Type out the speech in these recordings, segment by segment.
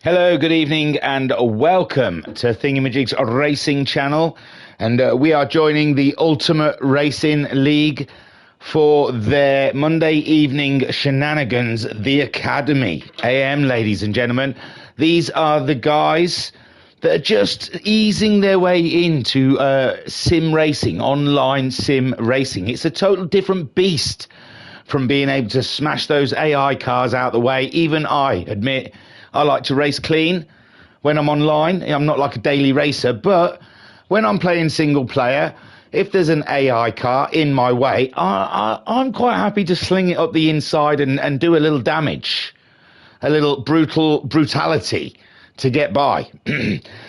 Hello, good evening, and welcome to Thingamajig's Racing Channel. And we are joining the Ultimate Racing League for their Monday evening shenanigans, the Academy AM, ladies and gentlemen. These are the guys that are just easing their way into sim racing, online sim racing. It's a total different beast from being able to smash those AI cars out the way. Even I admit I like to race clean when I'm online. I'm not like a daily racer, but when I'm playing single player, if there's an AI car in my way, I'm quite happy to sling it up the inside and do a little damage, a little brutality to get by.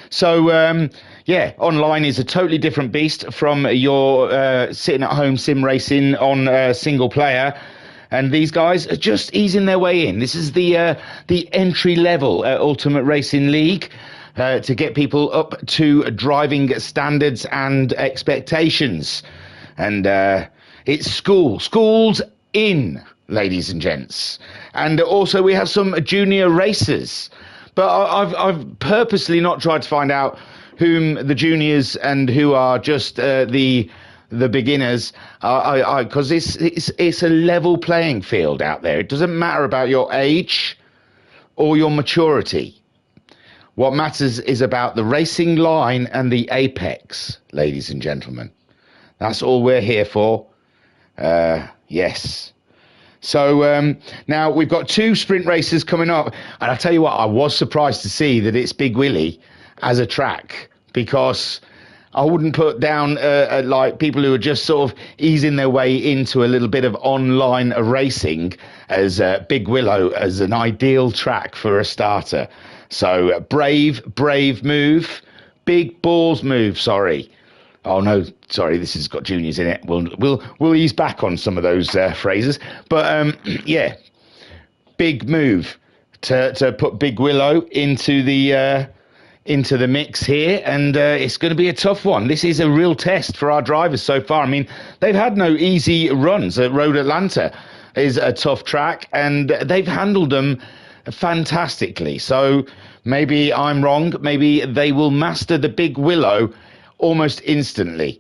So, yeah, online is a totally different beast from your sitting at home sim racing on single player. And these guys are just easing their way in. This is the entry level Ultimate Racing League to get people up to driving standards and expectations. And it's schools in, ladies and gents. And also we have some junior racers. But I've purposely not tried to find out whom the juniors and who are just the beginners, because it's a level playing field out there. It doesn't matter about your age or your maturity. What matters is about the racing line and the apex, ladies and gentlemen. That's all we're here for. Yes. So now we've got 2 sprint races coming up, and I tell you what, I was surprised to see that it's Big Willie as a track, because I wouldn't put down like people who are just sort of easing their way into a little bit of online racing as Big Willow as an ideal track for a starter. So brave move, big balls move. Sorry. Oh no, sorry. This has got juniors in it. We'll ease back on some of those phrases. But yeah, big move to put Big Willow into the mix here, and it's going to be a tough one. This is a real test for our drivers so far. I mean, they've had no easy runs. Road Atlanta is a tough track, and they've handled them fantastically. So maybe I'm wrong. Maybe they will master the Big Willow almost instantly.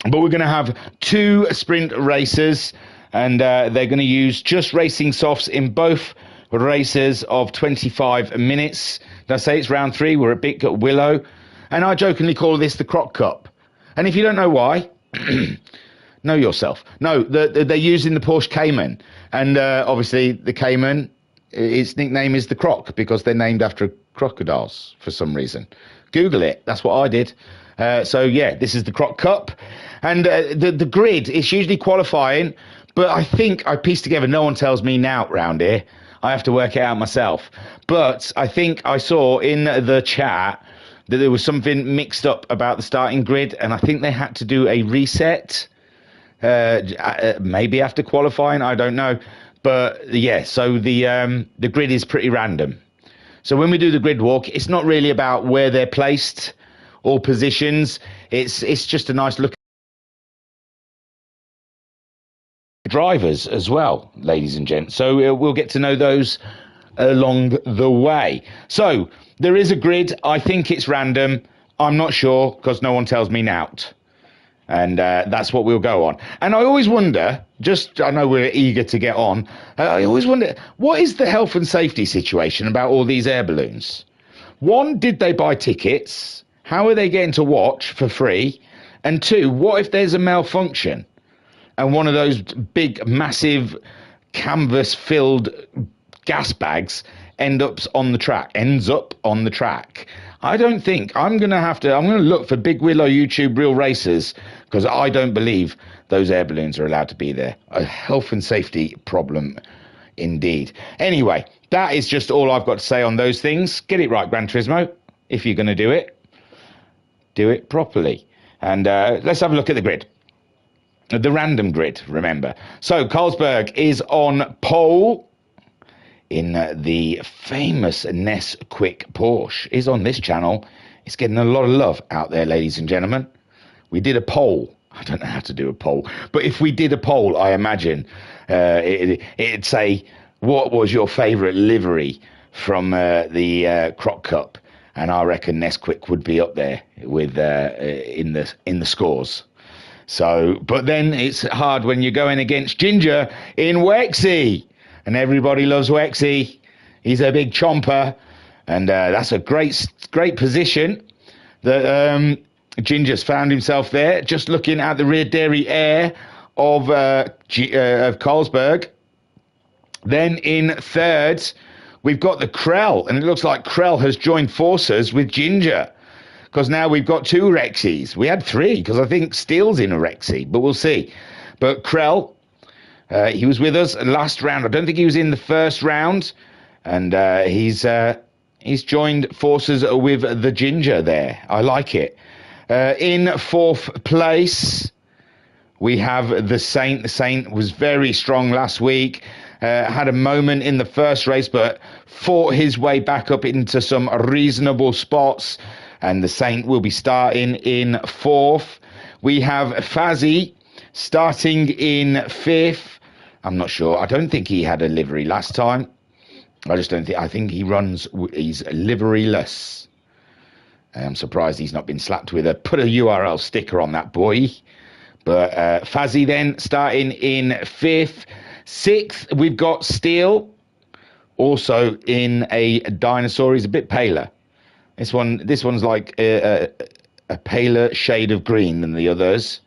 But we're going to have 2 sprint races, and they're going to use just racing softs in both races of 25 minutes. Did I say it's round 3? We're at Big Willow, and I jokingly call this the Croc Cup. And if you don't know why, know yourself. No, they're using the Porsche Cayman, and obviously the Cayman, its nickname is the Croc because they're named after crocodiles for some reason. Google it. That's what I did. So yeah, this is the Croc Cup, and the grid is usually qualifying, but I think I pieced together. No one tells me now round here. I have to work it out myself. But I think I saw in the chat that there was something mixed up about the starting grid, and I think they had to do a reset, maybe after qualifying, I don't know. But yeah, so the grid is pretty random. So when we do the grid walk, it's not really about where they're placed or positions. It's just a nice look. Drivers as well, ladies and gents. So we'll get to know those along the way. So there is a grid. I think it's random. I'm not sure because no one tells me now. And that's what we'll go on. And I always wonder, I know we're eager to get on, I always wonder, what is the health and safety situation about all these air balloons? 1, did they buy tickets? How are they getting to watch for free? And 2, what if there's a malfunction and one of those big, massive, canvas-filled gas bags ends up on the track? I don't think. I'm going to look for Big Willow YouTube Real Racers, because I don't believe those air balloons are allowed to be there. A health and safety problem indeed. Anyway, that is just all I've got to say on those things. Get it right, Gran Turismo. If you're going to do it properly. And let's have a look at the grid. The random grid, remember. So Carlsberg is on pole in the famous Nesquik Porsche. Is on this channel. It's getting a lot of love out there, ladies and gentlemen. We did a poll. I don't know how to do a poll, but if we did a poll, I imagine it'd say, what was your favourite livery from the Croc Cup, and I reckon Nesquik would be up there with in the scores. So, but then it's hard when you're going against Ginger in Wexy, and everybody loves Wexy. He's a big chomper, and that's a great position that Ginger's found himself there, just looking at the rear dairy air of Carlsberg. Then in third, we've got the Krell, and it looks like Krell has joined forces with Ginger, because now we've got 2 Rexies. We had 3, because I think Steele's in a Rexy, but we'll see. But Krell, he was with us last round. I don't think he was in the first round, and he's joined forces with the Ginger there. I like it. In fourth place, we have the Saint. The Saint was very strong last week. Had a moment in the first race, but fought his way back up into some reasonable spots. And the Saint will be starting in fourth. We have Fazzy starting in fifth. I'm not sure. I don't think he had a livery last time. I just don't think. I think he's liveryless. I'm surprised he's not been slapped with put a URL sticker on that boy. But Fazzy then starting in fifth. Sixth, we've got Steele, also in a dinosaur. He's a bit paler. This one's like a paler shade of green than the others.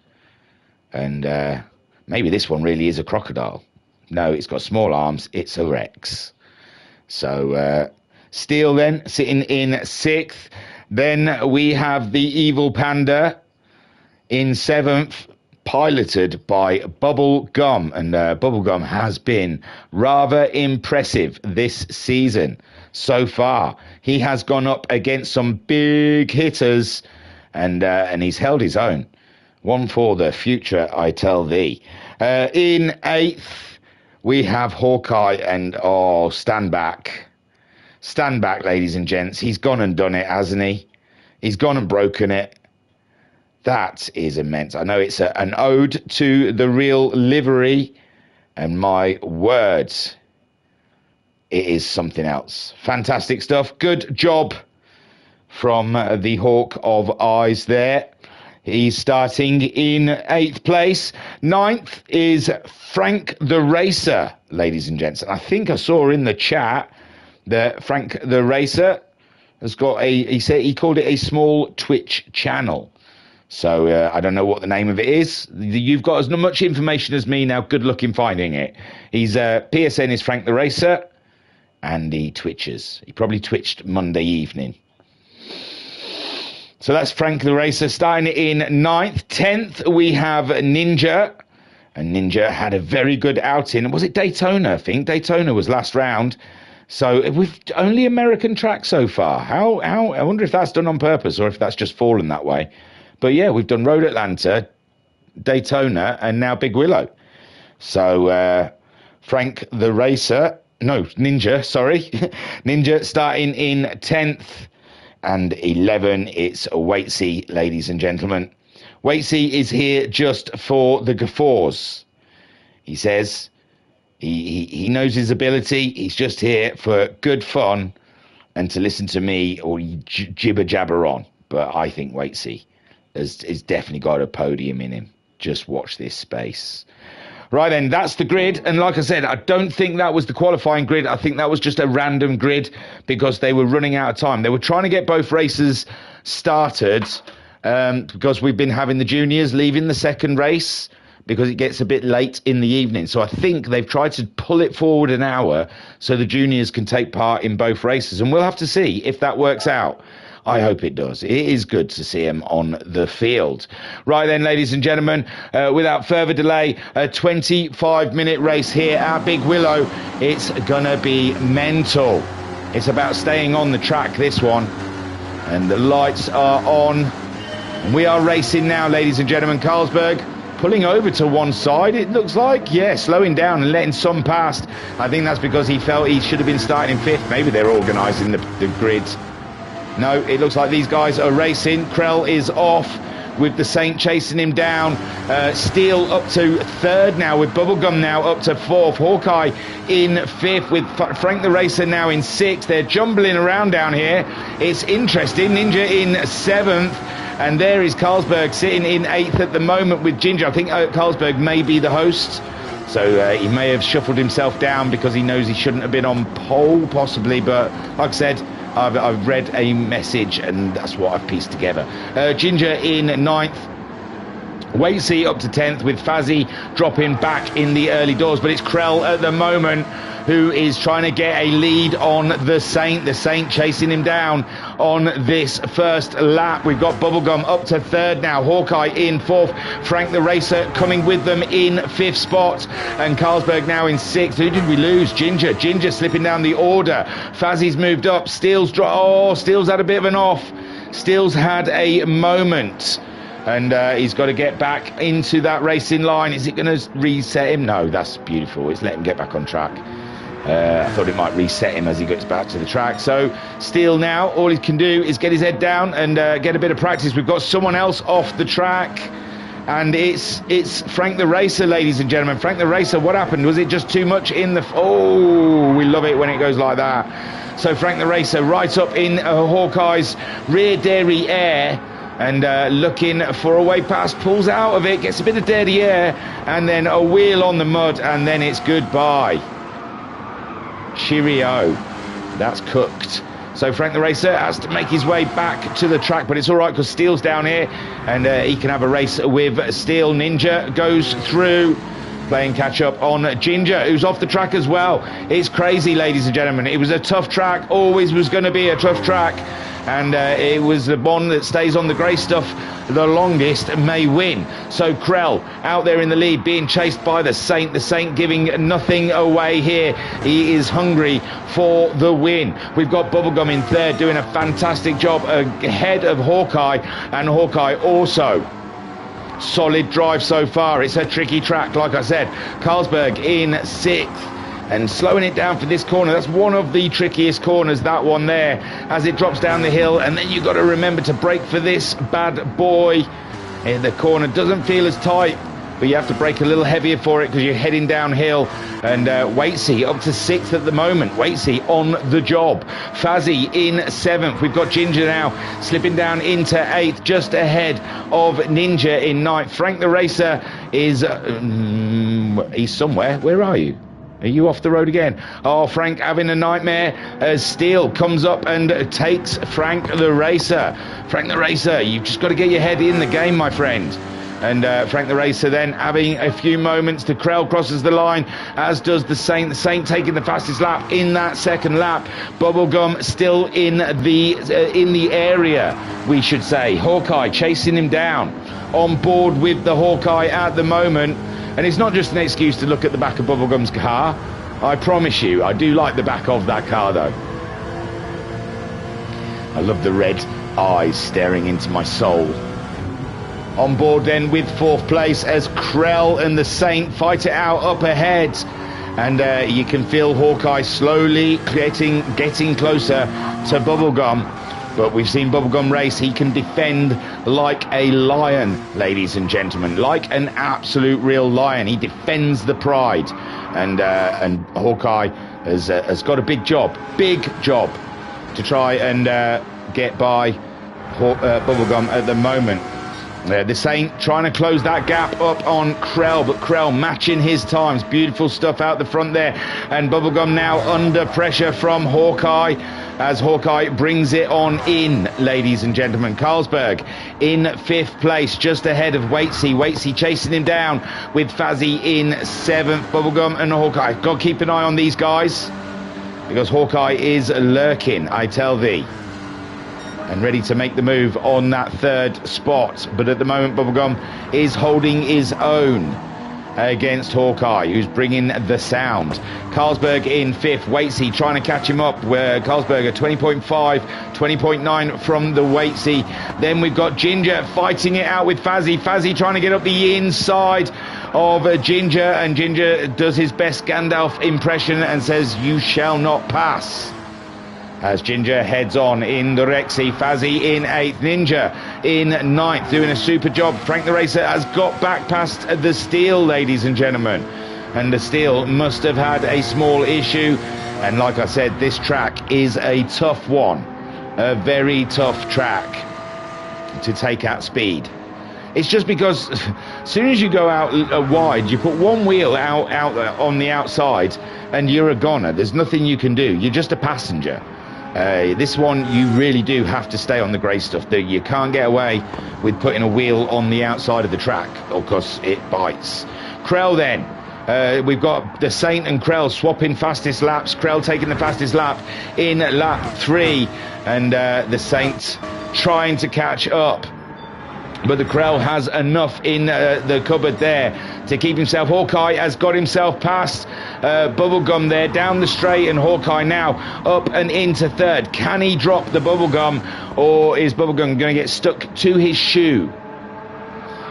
And maybe this one really is a crocodile. No, it's got small arms. It's a Rex. So Steele then sitting in sixth. Then we have the Evil Panda in seventh, piloted by Bubblegum. And Bubblegum has been rather impressive this season so far. He has gone up against some big hitters, and he's held his own. One for the future, I tell thee. In eighth, we have Hawkeye, and stand back. Stand back, ladies and gents. He's gone and done it, hasn't he? He's gone and broken it. That is immense. I know it's an ode to the real livery, and my words, it is something else. Fantastic stuff. Good job from the Hawk of Eyes there. He's starting in eighth place. Ninth is Frank the Racer, ladies and gents. And I think I saw in the chat that Frank the Racer has got he called it a small Twitch channel. So I don't know what the name of it is. You've got as much information as me now. Good luck in finding it. He's PSN is Frank the Racer, and he twitches. He probably twitched Monday evening. So that's Frank the Racer starting in ninth. 10th, we have Ninja. And Ninja had a very good outing. Was it Daytona? I think Daytona was last round. So we've only American track so far. How I wonder if that's done on purpose or if that's just fallen that way. But yeah, we've done Road Atlanta, Daytona, and now Big Willow. So Frank the Racer, no, Ninja, sorry. Ninja starting in 10th, and 11, it's Waitsy, ladies and gentlemen. Waitsy is here just for the guffaws. He says he knows his ability. He's just here for good fun and to listen to me or jibber jabber on. But I think Waitsy has definitely got a podium in him. Just watch this space. Right then, that's the grid. And like I said, I don't think that was the qualifying grid. I think that was just a random grid because they were running out of time. They were trying to get both races started because we've been having the juniors leaving the second race because it gets a bit late in the evening. So I think they've tried to pull it forward an hour so the juniors can take part in both races. And we'll have to see if that works out. I hope it does. It is good to see him on the field. Right then, ladies and gentlemen, without further delay, a 25-minute race here at Big Willow. It's going to be mental. It's about staying on the track, this one. And the lights are on. And we are racing now, ladies and gentlemen. Carlsberg pulling over to one side, it looks like. Yeah, slowing down and letting some past. I think that's because he felt he should have been starting in fifth. Maybe they're organising the grid. No, it looks like these guys are racing. Krell is off. with the Saint chasing him down. Steele up to third now, with Bubblegum now up to fourth. Hawkeye in fifth, with Frank the Racer now in sixth. They're jumbling around down here. It's interesting. Ninja in seventh. And there is Carlsberg sitting in eighth at the moment with Ginger. I think Carlsberg may be the host. So he may have shuffled himself down because he knows he shouldn't have been on pole, possibly. But like I said, I've read a message and that's what I've pieced together. Ginger in ninth. Wasey up to 10th, with Fazzy dropping back in the early doors. But it's Krell at the moment who is trying to get a lead on the Saint. The Saint chasing him down on this first lap. We've got Bubblegum up to third now. Hawkeye in fourth. Frank the Racer coming with them in fifth spot. And Carlsberg now in sixth. Who did we lose? Ginger. Ginger slipping down the order. Fazzy's moved up. Steele's Steele's had a bit of an off. Steele's had a moment. And he's got to get back into that racing line. Is it going to reset him? No, that's beautiful. It's let him get back on track. I thought it might reset him as he gets back to the track. So Steele now, all he can do is get his head down and get a bit of practice. We've got someone else off the track. And it's Frank the Racer, ladies and gentlemen. Frank the Racer, what happened? Was it just too much in the... Oh, we love it when it goes like that. So Frank the Racer right up in Hawkeye's rear dairy air. And looking for a way past, pulls out of it, gets a bit of dirty air, and then a wheel on the mud, and then it's goodbye. Cheerio. That's cooked. So Frank the Racer has to make his way back to the track, but it's all right because Steele's down here, and he can have a race with Steele. Ninja goes through, playing catch up on Ginger, who's off the track as well. It's crazy, ladies and gentlemen. It was a tough track, always was going to be a tough track. And it was the one that stays on the grey stuff the longest may win. So Krell out there in the lead, being chased by the Saint. The Saint giving nothing away here. He is hungry for the win. We've got Bubblegum in third, doing a fantastic job ahead of Hawkeye. And Hawkeye also solid drive so far. It's a tricky track, like I said. Carlsberg in sixth. And slowing it down for this corner. That's one of the trickiest corners, that one there, as it drops down the hill. And then you've got to remember to brake for this bad boy. The corner doesn't feel as tight, but you have to brake a little heavier for it because you're heading downhill. And Waitsy up to sixth at the moment. Waitsy on the job. Fazzy in seventh. We've got Ginger now slipping down into eighth, just ahead of Ninja in ninth. Frank the Racer is he's somewhere. Where are you? Are you off the road again? Oh, Frank having a nightmare as Steele comes up and takes Frank the Racer. Frank the Racer, you've just got to get your head in the game, my friend. And Frank the Racer then having a few moments. The Krell crosses the line, as does the Saint. The Saint taking the fastest lap in that second lap. Bubblegum still in the area, we should say. Hawkeye chasing him down, on board with the Hawkeye at the moment. And it's not just an excuse to look at the back of Bubblegum's car. I promise you, I do like the back of that car, though. I love the red eyes staring into my soul. On board then with fourth place as Krell and the Saint fight it out up ahead. And you can feel Hawkeye slowly getting closer to Bubblegum. But we've seen Bubblegum race. He can defend like a lion, ladies and gentlemen, like an absolute real lion. He defends the pride. And Hawkeye has got a big job to try and get by Bubblegum at the moment. The Saint trying to close that gap up on Krell, but Krell matching his times. Beautiful stuff out the front there. And Bubblegum now under pressure from Hawkeye, as Hawkeye brings it on in, ladies and gentlemen. Carlsberg in fifth place, just ahead of Waitsy. Waitsy chasing him down with Fazzy in seventh. Bubblegum and Hawkeye. Got to keep an eye on these guys, because Hawkeye is lurking, I tell thee, and ready to make the move on that third spot. But at the moment, Bubblegum is holding his own against Hawkeye, who's bringing the sound. Carlsberg in fifth. Waitsy trying to catch him up, where Carlsberg 20.5, 20.9 from the Waitsy. Then we've got Ginger fighting it out with Fazzy. Fazzy trying to get up the inside of Ginger, and Ginger does his best Gandalf impression and says, "You shall not pass." As Ginger heads on in the Rexy. Fazzy in eighth. Ninja in 9th, doing a super job. Frank the Racer has got back past the Steel, ladies and gentlemen. And the Steel must have had a small issue. And like I said, this track is a tough one. A very tough track to take at speed. It's just because as soon as you go out wide, you put one wheel out on the outside and you're a goner. There's nothing you can do. You're just a passenger. This one, you really do have to stay on the grey stuff. You can't get away with putting a wheel on the outside of the track, because it bites. Krell then. We've got the Saint and Krell swapping fastest laps. Krell taking the fastest lap in lap 3. And the Saint trying to catch up. But the Krell has enough in the cupboard there to keep himself. Hawkeye has got himself past Bubblegum there down the straight, and Hawkeye now up and into 3rd. Can he drop the Bubblegum, or is Bubblegum going to get stuck to his shoe?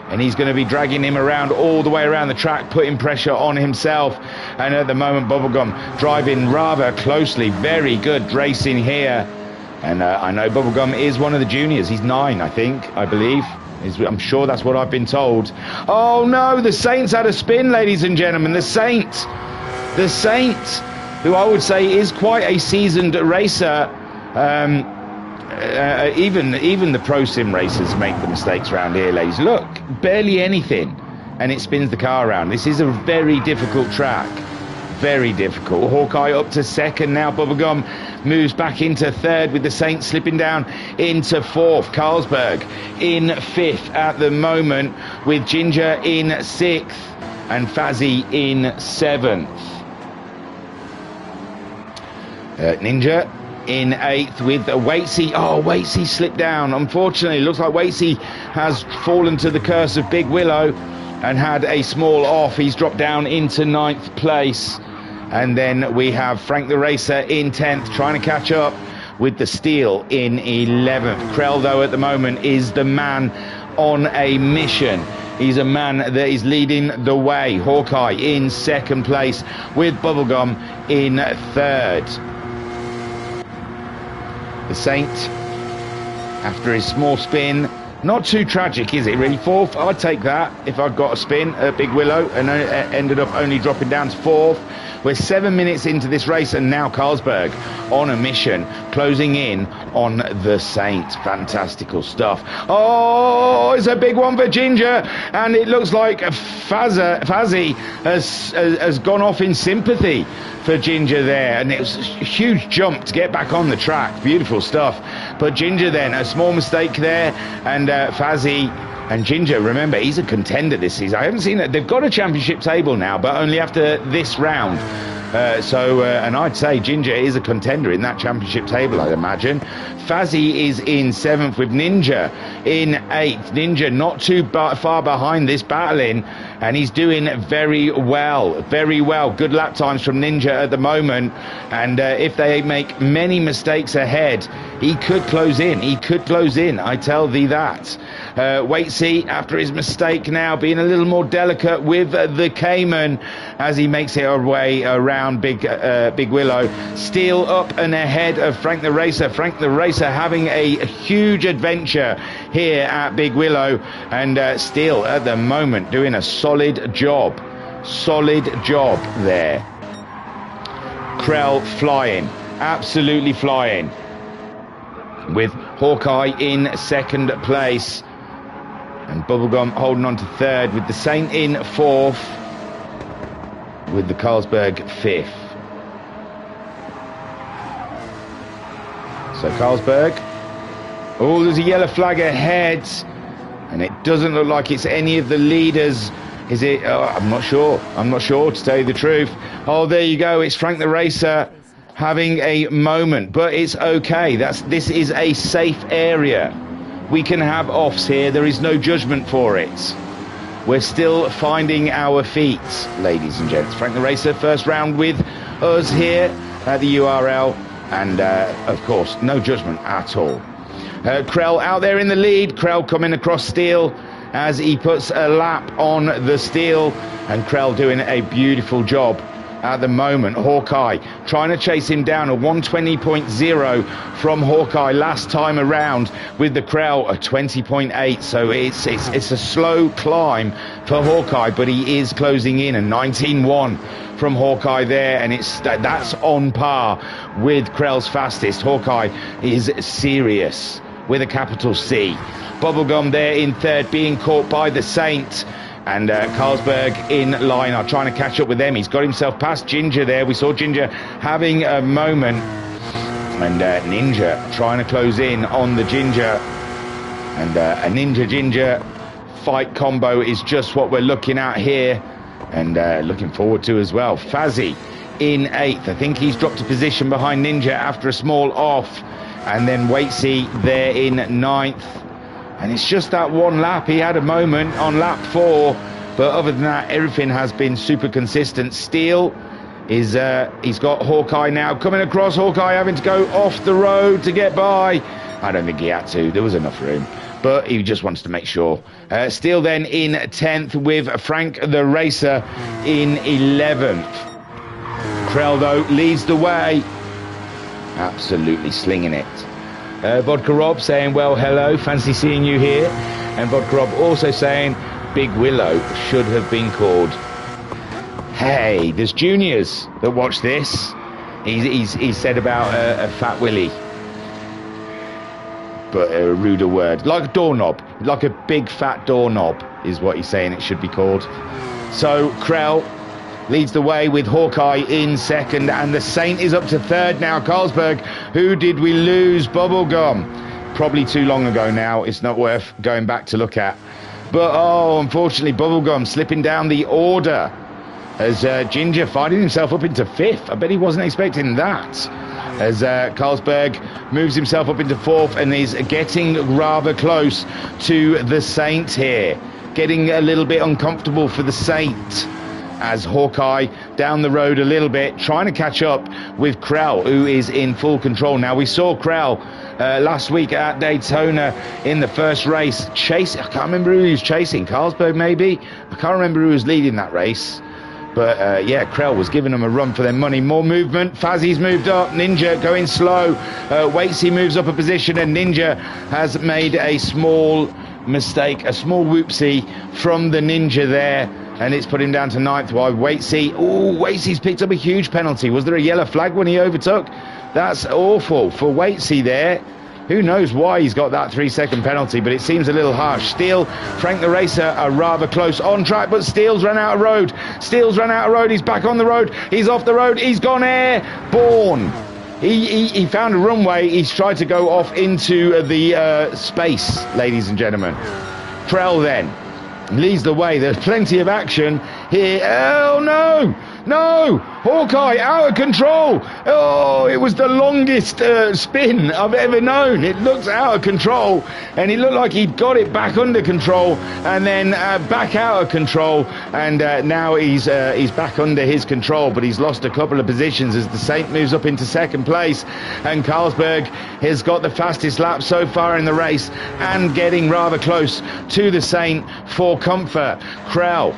And he's going to be dragging him around all the way around the track, putting pressure on himself. And at the moment, Bubblegum driving rather closely. Very good racing here. And I know Bubblegum is one of the juniors. He's 9, I believe. I'm sure that's what I've been told. Oh no, the Saint's had a spin, ladies and gentlemen. The Saint, who I would say is quite a seasoned racer. Even the pro sim racers make the mistakes around here, ladies. Look, barely anything, and it spins the car around. This is a very difficult track. Very difficult. Hawkeye up to 2nd now. Bubblegum moves back into 3rd, with the Saint slipping down into 4th. Carlsberg in 5th at the moment, with Ginger in 6th and Fazzy in 7th. Ninja in 8th with Watesy. Oh, Watesy slipped down. Unfortunately, looks like Watesy has fallen to the curse of Big Willow and had a small off. He's dropped down into 9th place. And then we have Frank the Racer in 10th, trying to catch up with the Steel in 11th. Krell, though, at the moment is the man on a mission. He's a man that is leading the way. Hawkeye in 2nd place, with Bubblegum in 3rd. The Saint, after his small spin, not too tragic, is it really? 4th, I'd take that if I'd got a spin at Big Willow, and ended up only dropping down to 4th. We're 7 minutes into this race, and now Carlsberg on a mission, closing in on the Saint. Fantastical stuff. Oh, it's a big one for Ginger, and it looks like Fazzy has gone off in sympathy for Ginger there, and it was a huge jump to get back on the track. Beautiful stuff. But Ginger then, a small mistake there, and Fazzy and Ginger, remember, he's a contender this season. I haven't seen it. They've got a championship table now, but only after this round. And I'd say Ginger is a contender in that championship table, I'd imagine. Fazzy is in 7th, with Ninja in 8th. Ninja not too far behind this, battling, and he's doing very well. Very well. Good lap times from Ninja at the moment. And if they make many mistakes ahead, he could close in. He could close in, I tell thee that. Watesy, after his mistake now, being a little more delicate with the Cayman as he makes it way around Big Willow. Steel up and ahead of Frank the Racer. Frank the Racer having a huge adventure here at Big Willow, and Steel at the moment doing a solid job. Solid job there. Krell flying, absolutely flying, with Hawkeye in 2nd place. And Bubblegum holding on to 3rd, with the Saint in 4th, with the Carlsberg 5th. So Carlsberg, oh, there's a yellow flag ahead, and it doesn't look like it's any of the leaders. Is it? I'm not sure. I'm not sure, to tell you the truth. Oh, there you go. It's Frank the Racer having a moment, but it's okay. This is a safe area. We can have offs here. There is no judgment for it. We're still finding our feet, ladies and gents. Frank the Racer, first round with us here at the URL. And, of course, no judgment at all. Krell out there in the lead. Krell coming across Steel as he puts a lap on the Steel. And Krell doing a beautiful job at the moment. Hawkeye trying to chase him down, a 120.0 from Hawkeye last time around, with the Krell a 20.8. So it's a slow climb for Hawkeye, but he is closing in, a 19.1 from Hawkeye there, and that's on par with Krell's fastest. Hawkeye is serious with a capital C. Bubblegum there in third, being caught by the Saint, and Carlsberg in line are trying to catch up with them. He's got himself past Ginger there. We saw Ginger having a moment, and Ninja trying to close in on the Ginger, and a Ninja Ginger fight combo is just what we're looking at here, and looking forward to as well. Fazzy in 8th. I think he's dropped a position behind Ninja after a small off, and then Waitsy there in 9th. And it's just that one lap. He had a moment on lap 4, but other than that, everything has been super consistent. Steele is he's got Hawkeye now coming across. Hawkeye having to go off the road to get by. I don't think he had to. There was enough room, but he just wants to make sure. Steele then in 10th, with Frank the Racer in 11th. Krell though leads the way, absolutely slinging it. Vodka Rob saying, well, hello, fancy seeing you here. And Vodka Rob also saying, Big Willow should have been called. Hey, there's juniors that watch this. He's said about a Fat Willy, but a ruder word, like a doorknob, like a big fat doorknob is what he's saying it should be called. So Krell leads the way with Hawkeye in 2nd, and the Saint is up to 3rd now. Carlsberg, who did we lose? Bubblegum. Probably too long ago now. It's not worth going back to look at. But, oh, unfortunately, Bubblegum slipping down the order as Ginger finding himself up into 5th. I bet he wasn't expecting that. As Carlsberg moves himself up into 4th and is getting rather close to the Saint here. Getting a little bit uncomfortable for the Saint, as Hawkeye down the road a little bit, trying to catch up with Krell, who is in full control. Now, we saw Krell last week at Daytona in the first race chasing, I can't remember who he was chasing, Carlsberg maybe? I can't remember who was leading that race. But yeah, Krell was giving them a run for their money. More movement. Fazzy's moved up. Ninja going slow. Waitsy moves up a position, and Ninja has made a small mistake, a small whoopsie from the Ninja there, and it's put him down to 9th, while Waitsy, Waitsy's picked up a huge penalty. Was there a yellow flag when he overtook? That's awful for Waitsy there. Who knows why he's got that 3-second penalty, but it seems a little harsh. Steele, Frank the Racer are rather close on track, but Steele's run out of road. Steele's run out of road. He's back on the road. He's off the road. He's gone airborne. He found a runway. He's tried to go off into the space, ladies and gentlemen. Krell then leads the way. There's plenty of action here. Oh, no! No! Hawkeye out of control! Oh, it was the longest spin I've ever known. It looked out of control, and it looked like he'd got it back under control, and then back out of control, and now he's back under his control, but he's lost a couple of positions as the Saint moves up into 2nd place, and Carlsberg has got the fastest lap so far in the race, and getting rather close to the Saint for comfort. Krell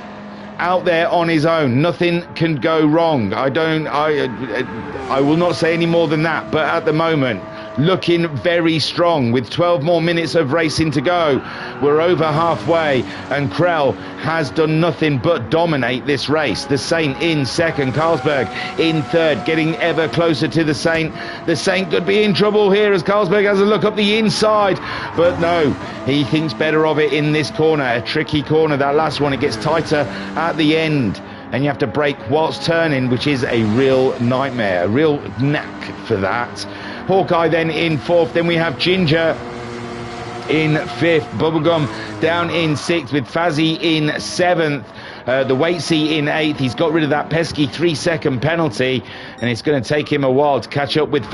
out there on his own, nothing can go wrong. I will not say any more than that, but at the moment looking very strong with 12 more minutes of racing to go. We're over halfway, and Krell has done nothing but dominate this race. The Saint in 2nd, Carlsberg in 3rd, getting ever closer to the Saint. The Saint could be in trouble here as Carlsberg has a look up the inside, but no, he thinks better of it in this corner. A tricky corner, that last one. It gets tighter at the end, and you have to brake whilst turning, which is a real nightmare, a real knack for that. Hawkeye then in 4th. Then we have Ginger in 5th. Bubblegum down in 6th, with Fazzy in 7th. The Waitsy in 8th. He's got rid of that pesky 3-second penalty, and it's going to take him a while to catch up with